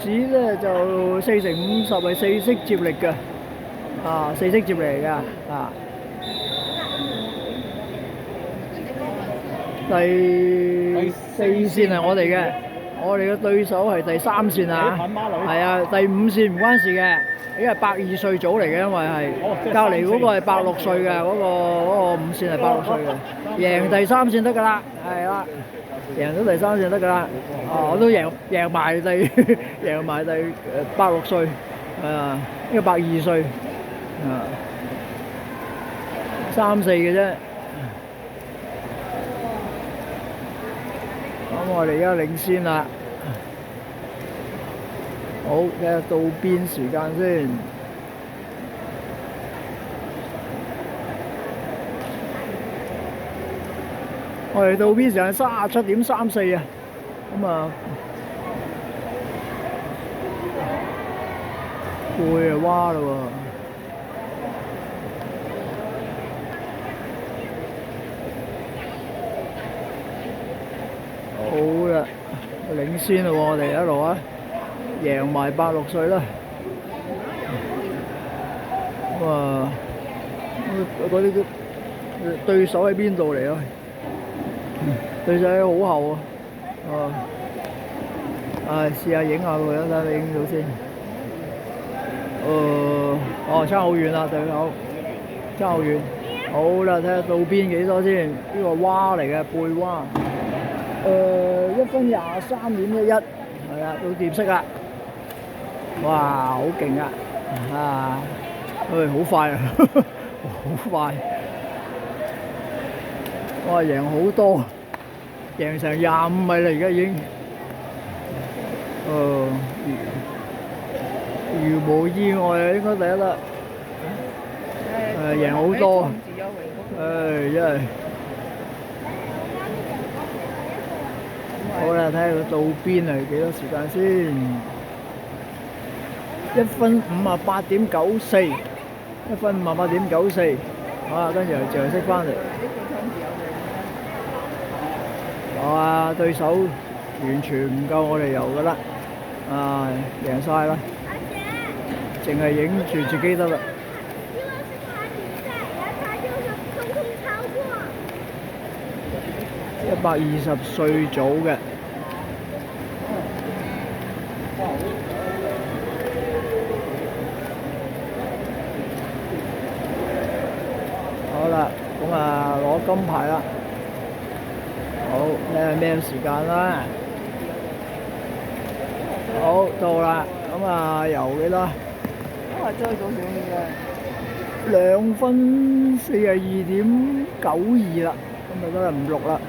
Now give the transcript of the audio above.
子咧就4×50係4式接力嘅，4式接力嚟㗎，第4線係我哋嘅，我哋嘅對手係第3線啊，係啊，第5線唔關事嘅，因為102歲組嚟嘅，因為係隔離嗰個係106歲嘅，嗰個5線係106歲嘅，贏第3線得㗎啦，係啦，贏到第3線得㗎啦，我都贏埋第106歲，呢個102歲，3、4嘅啫。咁我哋而家領先啦，好，睇下到邊時間先。我哋到邊時間37.34啊，咁啊背啊蛙啦喎。好啦，領先啦喎，我哋一路贏埋106歲啦。嗰啲對手喺邊度嚟啊？對手好後試下影下佢啦，睇下影到先。差好遠啦，對手差好遠。好啦，睇下到邊幾多先？呢個蛙嚟嘅，背蛙。1分23.11，係啦，到掂色啦！哇，好勁啊！好快啊，好快！哇，贏好多，贏成25米啦，而家已經。如無意外啊，應該第一啦。贏好多，真係。好啦，睇下佢到邊係幾多時間先？1分58.94，1分58.94，跟住又識翻嚟。對手完全唔夠我哋游㗎啦，贏晒啦，淨係影住自己得啦。120歲組嘅，好啦，咁攞金牌啦。好，睇下咩時間啦。好，到啦，咁游幾多？追到2分42.92啦，咁就得5、6啦。